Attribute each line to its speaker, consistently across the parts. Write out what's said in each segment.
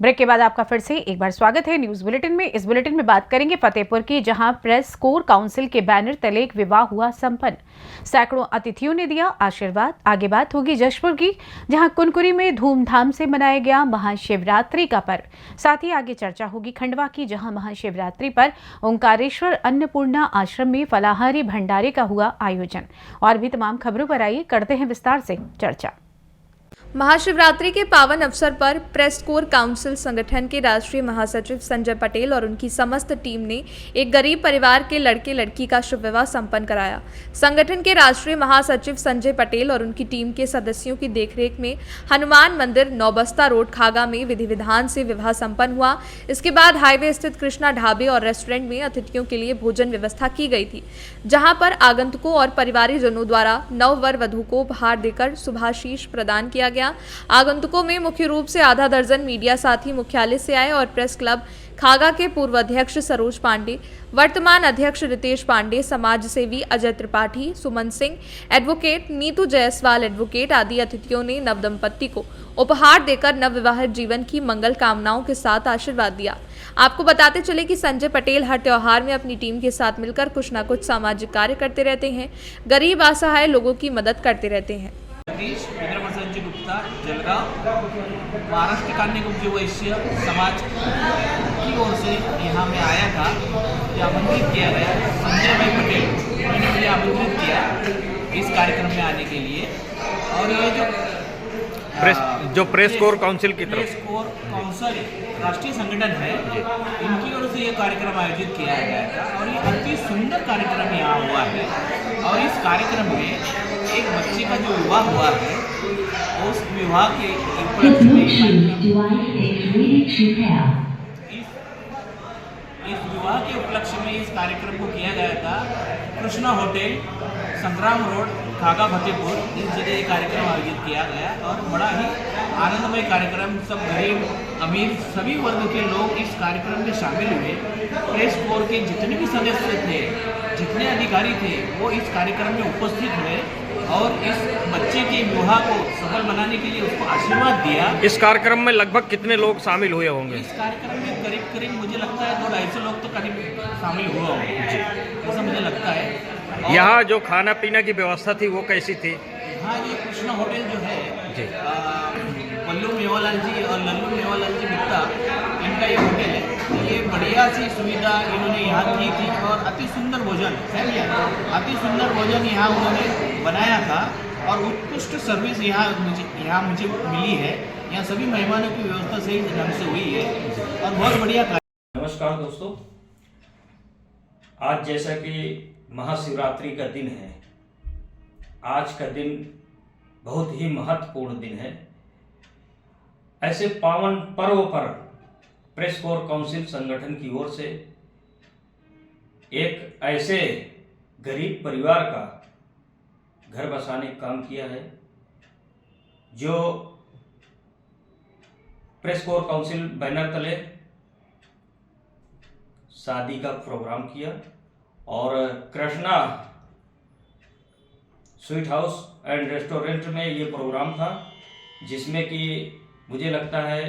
Speaker 1: Break के बाद आपका फिर से एक बार स्वागत है न्यूज बुलेटिन में। इस बुलेटिन में बात करेंगे फतेहपुर की, जहां प्रेस कोर काउंसिल के बैनर तले एक विवाह हुआ संपन्न। सैकड़ों अतिथियों ने दिया आशीर्वाद। आगे बात होगी जशपुर की, जहां कुनकुरी में धूमधाम से मनाया गया महाशिवरात्रि का पर्व। साथ ही आगे चर्चा होगी खंडवा की, जहां महाशिवरात्रि पर ओंकारेश्वर अन्नपूर्णा आश्रम में फलाहारी भंडारे का हुआ आयोजन। और भी तमाम खबरों पर आइए करते हैं विस्तार से चर्चा।
Speaker 2: महाशिवरात्रि के पावन अवसर पर प्रेस कोर काउंसिल संगठन के राष्ट्रीय महासचिव संजय पटेल और उनकी समस्त टीम ने एक गरीब परिवार के लड़के लड़की का शुभ विवाह संपन्न कराया। संगठन के राष्ट्रीय महासचिव संजय पटेल और उनकी टीम के सदस्यों की देखरेख में हनुमान मंदिर, नौबस्ता रोड, खागा में विधि विधान से विवाह संपन्न हुआ। इसके बाद हाईवे स्थित कृष्णा ढाबे और रेस्टोरेंट में अतिथियों के लिए भोजन व्यवस्था की गई थी, जहां पर आगंतुकों और परिवारजनों द्वारा नव वर वधू को उपहार देकर शुभाशीष प्रदान किया गया। आगंतुकों में मुख्य रूप से आधा दर्जन मीडिया साथी मुख्यालय से आए और प्रेस क्लब खागा के पूर्व अध्यक्ष सरोज पांडे, वर्तमान अध्यक्ष रितेश पांडे, समाज सेवी अजय त्रिपाठी, सुमन सिंह, एडवोकेट नीतू जायसवाल एडवोकेट आदि अतिथियों ने नवदंपति को उपहार देकर नवविवाहित जीवन की मंगल कामनाओं के साथ आशीर्वाद दिया। आपको बताते चले कि संजय पटेल हर त्योहार में अपनी टीम के साथ मिलकर कुछ न कुछ सामाजिक कार्य करते रहते हैं, गरीब असहाय लोगों की मदद करते रहते हैं।
Speaker 3: गुप्ता, जलगांव, महाराष्ट्र कन्या वैश्य समाज की ओर से यहाँ में आया था, आमंत्रित किया गया। संजय भाई पटेल उन्होंने मुझे आमंत्रित किया इस कार्यक्रम में आने के लिए। और ये जो प्रेस कोर काउंसिल की तरफ प्रेस कोर काउंसिल राष्ट्रीय संगठन है, इनकी ओर से ये कार्यक्रम आयोजित किया गया था और ये अति सुंदर कार्यक्रम यहाँ हुआ है। और इस कार्यक्रम में एक बच्चे का जो विवाह हुआ है, उस विवाह के उपलक्ष्य में इस विवाह के उपलक्ष्य में इस कार्यक्रम को किया गया था। कृष्णा होटल, संग्राम रोड, खागा, फतेहपुर, इस जगह ये कार्यक्रम आयोजित किया गया और बड़ा ही आनंदमय कार्यक्रम। सब गरीब अमीर सभी वर्ग के लोग इस कार्यक्रम में शामिल हुए। प्रेस कोर के जितने भी सदस्य थे, जितने अधिकारी थे, वो इस कार्यक्रम में उपस्थित हुए और इस बच्चे के विवाह को सफल बनाने के लिए उसको आशीर्वाद दिया।
Speaker 4: इस कार्यक्रम में लगभग कितने लोग शामिल हुए होंगे?
Speaker 3: इस कार्यक्रम में करीब मुझे लगता है 200-250 लोग तो करीब शामिल हुए होंगे, ऐसा मुझे लगता है।
Speaker 4: यहाँ जो खाना पीना की व्यवस्था थी वो कैसी थी?
Speaker 3: हाँ, ये कृष्णा होटल जो है जी, पल्लू मेवालाल जी और लल्लू मेवालाल जी गुप्ता, इनका ये होटल है। ये बढ़िया सी सुविधा इन्होंने यहाँ की थी और अति सुंदर भोजन यहाँ उन्होंने बनाया था और उत्कृष्ट सर्विस यहाँ मुझे मिली है। यहाँ सभी मेहमानों की व्यवस्था सही ढंग से हुई है और बहुत बढ़िया।
Speaker 5: नमस्कार दोस्तों, आज जैसा कि महाशिवरात्रि का दिन है, आज का दिन बहुत ही महत्वपूर्ण दिन है। ऐसे पावन पर्व पर प्रेस कोर काउंसिल संगठन की ओर से एक ऐसे गरीब परिवार का घर बसाने का काम किया है, जो प्रेस कोर काउंसिल बैनर तले शादी का प्रोग्राम किया और Krishna sweet house and restaurant में ये प्रोग्राम था, जिसमें कि मुझे लगता है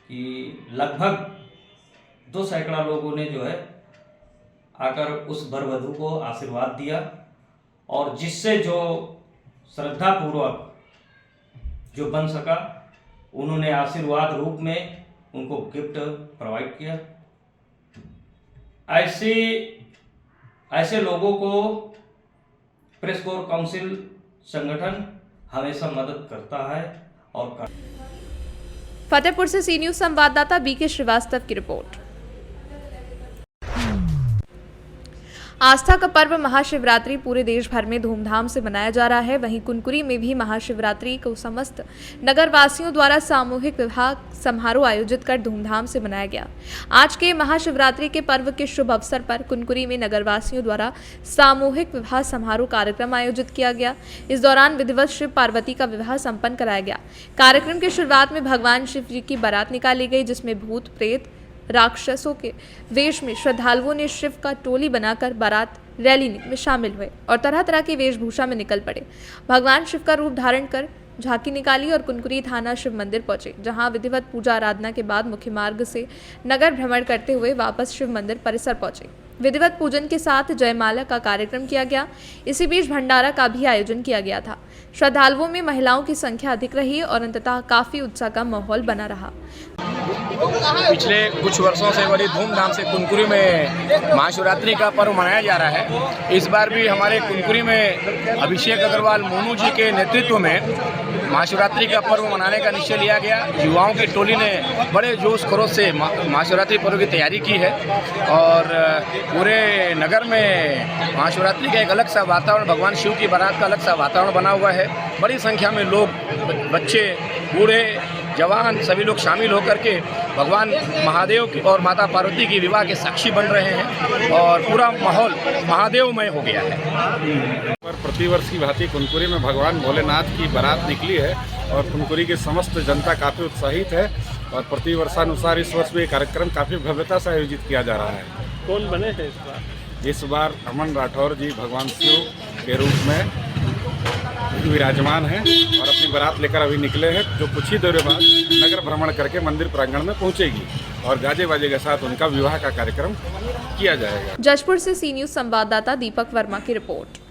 Speaker 5: कि लगभग 2 सैकड़ा लोगों ने जो है आकर उस वर वधू को आशीर्वाद दिया और जिससे जो श्रद्धापूर्वक जो बन सका, उन्होंने आशीर्वाद रूप में उनको गिफ्ट प्रोवाइड किया। ऐसे लोगों को प्रेस कोर काउंसिल संगठन हमेशा मदद करता है और
Speaker 2: फतेहपुर से सी न्यूज संवाददाता बीके श्रीवास्तव की रिपोर्ट। आस्था का पर्व महाशिवरात्रि पूरे देश भर में धूमधाम से मनाया जा रहा है। वहीं कुनकुरी में भी महाशिवरात्रि को समस्त नगरवासियों द्वारा सामूहिक विवाह समारोह आयोजित कर धूमधाम से मनाया गया। आज के महाशिवरात्रि के पर्व के शुभ अवसर पर कुनकुरी में नगरवासियों द्वारा सामूहिक विवाह समारोह कार्यक्रम आयोजित किया गया। इस दौरान विधिवत शिव पार्वती का विवाह संपन्न कराया गया। कार्यक्रम की शुरुआत में भगवान शिव जी की बारात निकाली गई, जिसमें भूत प्रेत राक्षसों के वेश में श्रद्धालुओं ने शिव का टोली बनाकर बारात रैली में शामिल हुए और तरह तरह की वेशभूषा में निकल पड़े। भगवान शिव का रूप धारण कर झांकी निकाली और कुनकुरी थाना शिव मंदिर पहुंचे, जहां विधिवत पूजा आराधना के बाद मुख्य मार्ग से नगर भ्रमण करते हुए वापस शिव मंदिर परिसर पहुंचे। विधिवत पूजन के साथ जयमाला का कार्यक्रम किया गया। इसी बीच भंडारा का भी आयोजन किया गया था। श्रद्धालुओं में महिलाओं की संख्या अधिक रही और अंततः काफी उत्साह का माहौल बना रहा।
Speaker 6: पिछले कुछ वर्षों से बड़ी धूमधाम से कुनकुरी में महाशिवरात्रि का पर्व मनाया जा रहा है। इस बार भी हमारे कुनकुरी में अभिषेक अग्रवाल मोनू जी के नेतृत्व में महाशिवरात्रि का पर्व मनाने का निश्चय लिया गया। युवाओं की टोली ने बड़े जोश खरोश से महाशिवरात्रि पर्व की तैयारी की है और पूरे नगर में महाशिवरात्रि का एक अलग सा वातावरण, भगवान शिव की बारात का अलग सा वातावरण बना हुआ है। बड़ी संख्या में लोग, बच्चे, बूढ़े, जवान सभी लोग शामिल होकर के भगवान महादेव की और माता पार्वती की विवाह के साक्षी बन रहे हैं और पूरा माहौल महादेवमय हो गया है।
Speaker 7: प्रतिवर्ष की भांति कुनकुरी में भगवान भोलेनाथ की बारात निकली है और कुनकुरी की समस्त जनता काफ़ी उत्साहित है और प्रतिवर्षानुसार इस वर्ष भी कार्यक्रम काफ़ी भव्यता से आयोजित किया जा रहा है।
Speaker 8: कौन बने हैं इस बार?
Speaker 7: इस बार अमन राठौर जी भगवान शिव के रूप में विराजमान हैं और अपनी बारात लेकर अभी निकले हैं, जो कुछ ही देर बाद नगर भ्रमण करके मंदिर प्रांगण में पहुंचेगी और गाजे बाजे के साथ उनका विवाह का कार्यक्रम किया जाएगा।
Speaker 2: जशपुर से सी न्यूज़ संवाददाता दीपक वर्मा की रिपोर्ट।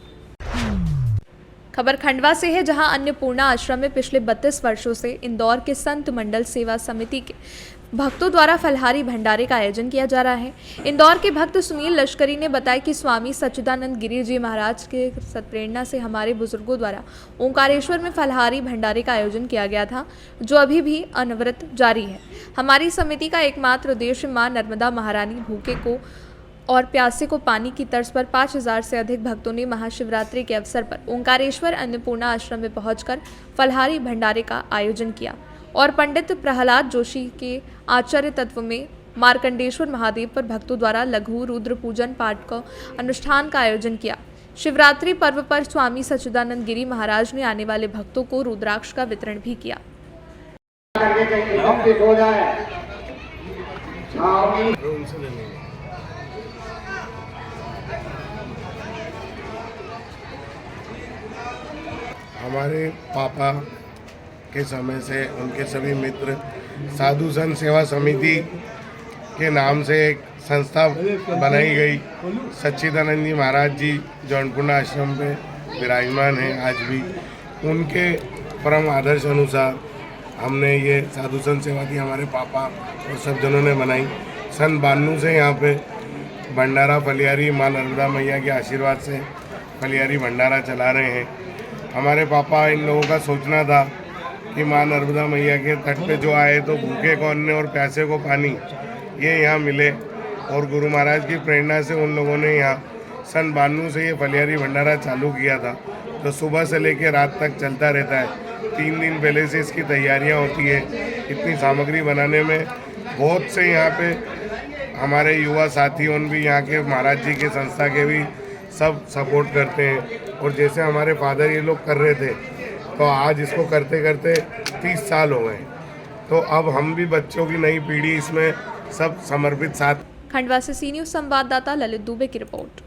Speaker 2: खबर खंडवा से है, जहां अन्नपूर्णा आश्रम में पिछले 32 वर्षों से इंदौर के संत मंडल सेवा समिति के भक्तों द्वारा फलहारी भंडारे का आयोजन किया जा रहा है। इंदौर के भक्त सुनील लश्करी ने बताया कि स्वामी सच्चिदानंद गिरी जी महाराज के सत्प्रेरणा से हमारे बुजुर्गों द्वारा ओंकारेश्वर में फलहारी भंडारे का आयोजन किया गया था, जो अभी भी अनवरत जारी है। हमारी समिति का एकमात्र उद्देश्य मां नर्मदा महारानी भूखे को और प्यासे को पानी की तर्ज पर 5000 से अधिक भक्तों ने महाशिवरात्रि के अवसर पर ओंकारेश्वर अन्नपूर्णा आश्रम में पहुंचकर फलहारी भंडारे का आयोजन किया और पंडित प्रहलाद जोशी के आचार्य तत्व में मार्कंडेश्वर महादेव पर भक्तों द्वारा लघु रुद्र पूजन पाठ का अनुष्ठान का आयोजन किया। शिवरात्रि पर्व पर स्वामी सच्चिदानंद गिरी महाराज ने आने वाले भक्तों को रुद्राक्ष का वितरण भी किया।
Speaker 9: हमारे पापा के समय से उनके सभी मित्र साधु संत सेवा समिति के नाम से एक संस्था बनाई गई। सच्चिदानंद जी महाराज जी जो अन्नपूर्णा आश्रम पे विराजमान हैं आज भी, उनके परम आदर्श अनुसार हमने ये साधु संत सेवा की हमारे पापा और सब जनों ने बनाई। सन 92 से यहाँ पे भंडारा फलियारी माँ नर्मदा मैया के आशीर्वाद से फलियारी भंडारा चला रहे हैं। हमारे पापा इन लोगों का सोचना था कि माँ नर्मदा मैया के तट पे जो आए तो भूखे को अन्न और प्यासे को पानी ये यहाँ मिले, और गुरु महाराज की प्रेरणा से उन लोगों ने यहाँ सन 92 से ये फलियारी भंडारा चालू किया था। तो सुबह से लेकर रात तक चलता रहता है। 3 दिन पहले से इसकी तैयारियाँ होती है। इतनी सामग्री बनाने में बहुत से यहाँ पे हमारे युवा साथियों भी, यहाँ के महाराज जी के संस्था के भी सब सपोर्ट करते हैं। और जैसे हमारे फादर ये लोग कर रहे थे, तो आज इसको करते करते 30 साल हो गए। तो अब हम भी बच्चों की नई पीढ़ी इसमें सब समर्पित साथ।
Speaker 2: खंडवा से सी न्यूज़ संवाददाता ललित दुबे की रिपोर्ट।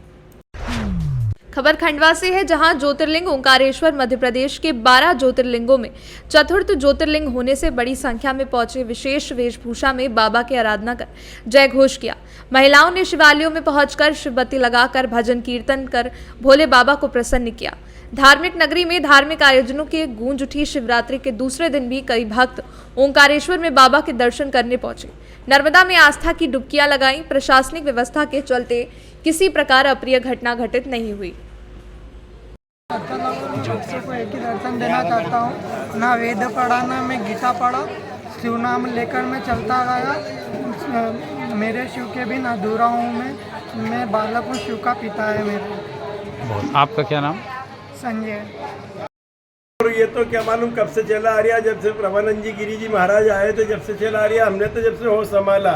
Speaker 2: खबर खंडवा से है, जहां ज्योतिर्लिंग ओंकारेश्वर मध्य प्रदेश के 12 ज्योतिर्लिंगों में चतुर्थ ज्योतिर्लिंग होने से बड़ी संख्या में पहुंचे विशेष वेशभूषा में बाबा की आराधना कर जय घोष किया। महिलाओं ने शिवालयों में पहुंचकर शिवबत्ती लगाकर भजन कीर्तन कर भोले बाबा को प्रसन्न किया। धार्मिक नगरी में धार्मिक आयोजनों की गूंज उठी। शिवरात्रि के दूसरे दिन भी कई भक्त ओंकारेश्वर में बाबा के दर्शन करने पहुंचे। नर्मदा में आस्था की डुबकियां लगाई। प्रशासनिक व्यवस्था के चलते किसी प्रकार अप्रिय घटना घटित नहीं हुई।
Speaker 10: बच्चों को एक ही दर्शन देना चाहता हूँ। ना वेद पढ़ा, ना मैं गीता पढ़ा, शिव नाम लेकर मैं चलता गया। मेरे शिव के भी ना दूरा हूँ मैं बालक हूँ, शिव का पिता है मेरे।
Speaker 8: आपका क्या नाम?
Speaker 10: संजय।
Speaker 11: और ये तो क्या मालूम कब से चला आ रहा, जब से प्रभानंद जी गिरी जी महाराज आए थे जब से चला आ रहा। हमने तो जब से होश संभाला,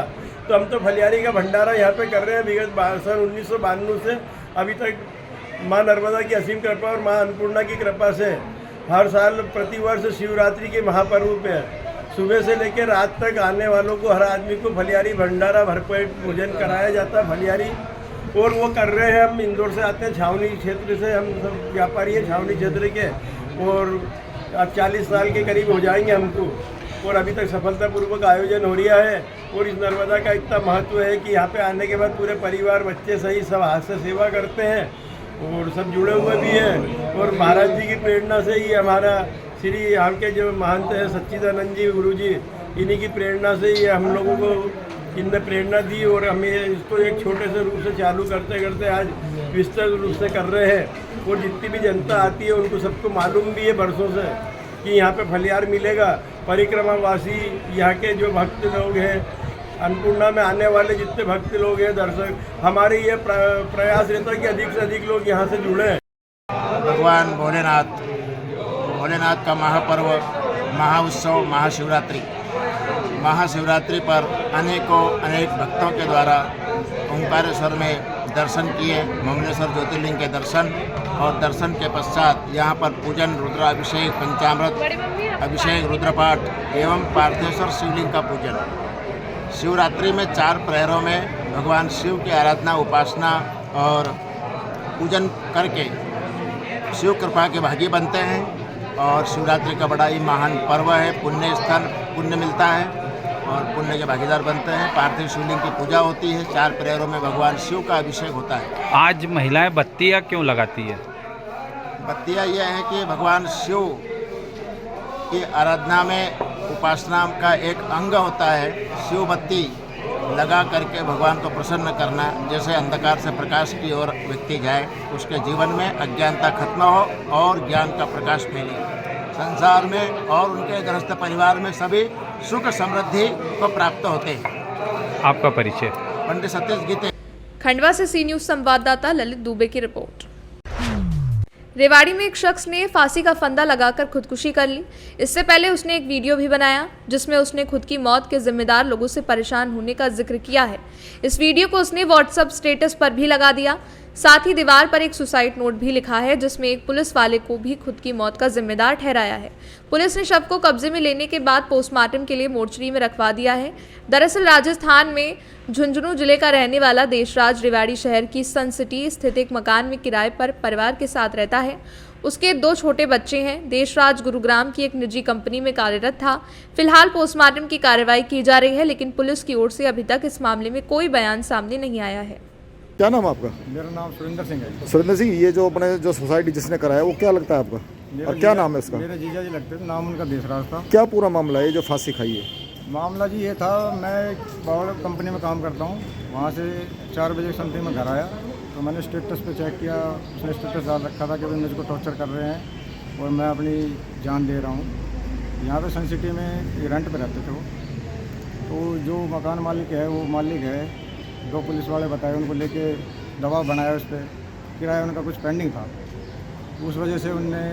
Speaker 11: तो हम तो फलियारी का भंडारा यहाँ पे कर रहे हैं विगत सन 1992 से अभी तक। माँ नर्मदा की असीम कृपा और माँ अन्नपूर्णा की कृपा से हर साल प्रतिवर्ष शिवरात्रि के महापर्व पे सुबह से लेकर रात तक आने वालों को, हर आदमी को फलियारी भंडारा भरपेट भोजन कराया जाता है फलियारी। और वो कर रहे हैं। हम इंदौर से आते हैं, छावनी क्षेत्र से, हम सब व्यापारी हैं छावनी क्षेत्र के, और अब 40 साल के करीब हो जाएंगे हमको, और अभी तक सफलतापूर्वक आयोजन हो रहा है। और इस नर्मदा का इतना महत्व है कि यहाँ पे आने के बाद पूरे परिवार, बच्चे सही सब हाथ से सेवा करते हैं और सब जुड़े हुए भी हैं। और महाराज जी की प्रेरणा से ही हमारा श्री यहाँ के जो महंत है सच्चिदानंद जी गुरु जी, इन्हीं की प्रेरणा से ही हम लोगों को इनने प्रेरणा दी और हमें इसको एक छोटे से रूप से चालू करते करते आज विस्तृत रूप से कर रहे हैं। और जितनी भी जनता आती है उनको सबको मालूम भी है बरसों से कि यहाँ पे फलियार मिलेगा। परिक्रमावासी यहाँ के जो भक्त लोग हैं, अन्नपूर्णा में आने वाले जितने भक्त लोग हैं, दर्शक, हमारे ये प्रयास रहता है कि अधिक से अधिक लोग यहाँ से जुड़े।
Speaker 6: भगवान भोलेनाथ का महापर्व, महाउत्सव महाशिवरात्रि पर अनेक भक्तों के द्वारा ओंकारेश्वर में दर्शन किए, ममलेश्वर ज्योतिर्लिंग के दर्शन, और दर्शन के पश्चात यहाँ पर पूजन, रुद्राभिषेक, पंचामृत अभिषेक, रुद्रपाठ एवं पार्थेश्वर शिवलिंग का पूजन। शिवरात्रि में 4 प्रहरों में भगवान शिव की आराधना, उपासना और पूजन करके शिव कृपा के भागी बनते हैं। और शिवरात्रि का बड़ा ही महान पर्व है, पुण्य स्थान, पुण्य मिलता है और पुण्य के भागीदार बनते हैं। पार्थिव शिवलिंग की पूजा होती है, 4 प्रहरों में भगवान शिव का अभिषेक होता है।
Speaker 4: आज महिलाएं बत्तियां क्यों लगाती है?
Speaker 6: बत्तियाँ यह है कि भगवान शिव की आराधना में उपासना का एक अंग होता है शिव बत्ती लगा करके भगवान को प्रसन्न करना। जैसे अंधकार से प्रकाश की ओर व्यक्ति जाए, उसके जीवन में अज्ञानता खत्म हो और ज्ञान का प्रकाश फैले, संसार में और उनके गृहस्थ परिवार में सभी सुख समृद्धि को प्राप्त होते हैं।
Speaker 4: आपका परिचय?
Speaker 6: पंडित सतीश गीते।
Speaker 2: खंडवा से सी न्यूज संवाददाता ललित दुबे की रिपोर्ट। रेवाड़ी में एक शख्स ने फांसी का फंदा लगाकर खुदकुशी कर ली। इससे पहले उसने एक वीडियो भी बनाया जिसमें उसने खुद की मौत के जिम्मेदार लोगों से परेशान होने का जिक्र किया है। इस वीडियो को उसने व्हाट्सएप स्टेटस पर भी लगा दिया। साथ ही दीवार पर एक सुसाइड नोट भी लिखा है जिसमें एक पुलिस वाले को भी खुद की मौत का जिम्मेदार ठहराया है। पुलिस ने शव को कब्जे में लेने के बाद पोस्टमार्टम के लिए मोर्चरी में रखवा दिया है। दरअसल राजस्थान में झुंझुनू जिले का रहने वाला देशराज रेवाड़ी शहर की सन सिटी स्थित एक मकान में किराए पर परिवार के साथ रहता है। उसके 2 छोटे बच्चे हैं। देशराज गुरुग्राम की एक निजी कंपनी में कार्यरत था। फिलहाल पोस्टमार्टम की कार्रवाई की जा रही है, लेकिन पुलिस की ओर से अभी तक इस मामले में कोई बयान सामने नहीं आया है।
Speaker 12: क्या नाम आपका?
Speaker 11: मेरा नाम सुरेंद्र सिंह है।
Speaker 12: सुरेंद्र सिंह, ये जो अपने जो सोसाइटी जिसने कराया वो क्या लगता है आपका, और क्या नाम है इसका?
Speaker 11: मेरे जीजा जी लगते थे, नाम उनका देशराज था।
Speaker 12: क्या पूरा मामला है जो फांसी खाई है?
Speaker 11: मामला जी ये था, मैं पावर कंपनी में काम करता हूँ, वहाँ से 4 बजे समथिंग में घर आया तो मैंने स्टेटस पे चेक किया, उसने स्टेटस डाल रखा था कि भाई मुझको टॉर्चर कर रहे हैं और मैं अपनी जान दे रहा हूँ। यहाँ पे सन सिटी में रेंट पे रहते थे वो, तो जो मकान मालिक है वो मालिक है, 2 पुलिस वाले बताए, उनको लेके दबाव बनाया, उस पर किराया उनका कुछ पेंडिंग था, उस वजह से उनने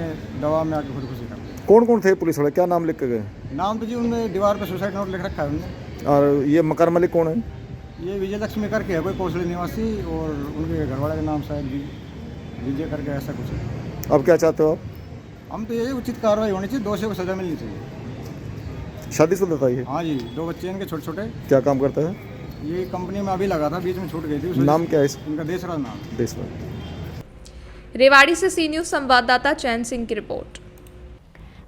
Speaker 11: दवा में आके खुदकुशी कर दी।
Speaker 12: कौन कौन थे पुलिस वाले, क्या नाम लिख के गए?
Speaker 11: नाम तो जी उनमें दीवार पे सुसाइड नोट लिख रखा है उनने।
Speaker 12: और ये मकान मालिक कौन है?
Speaker 11: ये विजय लक्ष्मी करके है, कोई कौशली निवासी, और उनके घरवाले का नाम शायद विजय करके ऐसा कुछ है।
Speaker 12: अब क्या चाहते हो आप?
Speaker 11: हम तो यही उचित कार्रवाई होनी चाहिए, दोषियों को सजा मिलनी चाहिए।
Speaker 12: शादीशुदा था ये?
Speaker 11: हाँ जी, 2 बच्चे इनके छोटे छोटे।
Speaker 12: क्या काम करता है?
Speaker 11: ये कंपनी में अभी लगा था, बीच में छूट गई थी।
Speaker 12: नाम क्या है
Speaker 11: इनका? देशराज नाम।
Speaker 12: देशराज।
Speaker 2: रेवाड़ी से सी न्यूज संवाददाता चैन सिंह की रिपोर्ट।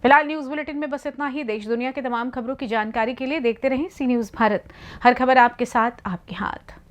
Speaker 1: फिलहाल न्यूज बुलेटिन में बस इतना ही। देश दुनिया के तमाम खबरों की जानकारी के लिए देखते रहें सी न्यूज भारत। हर खबर आपके साथ, आपके हाथ।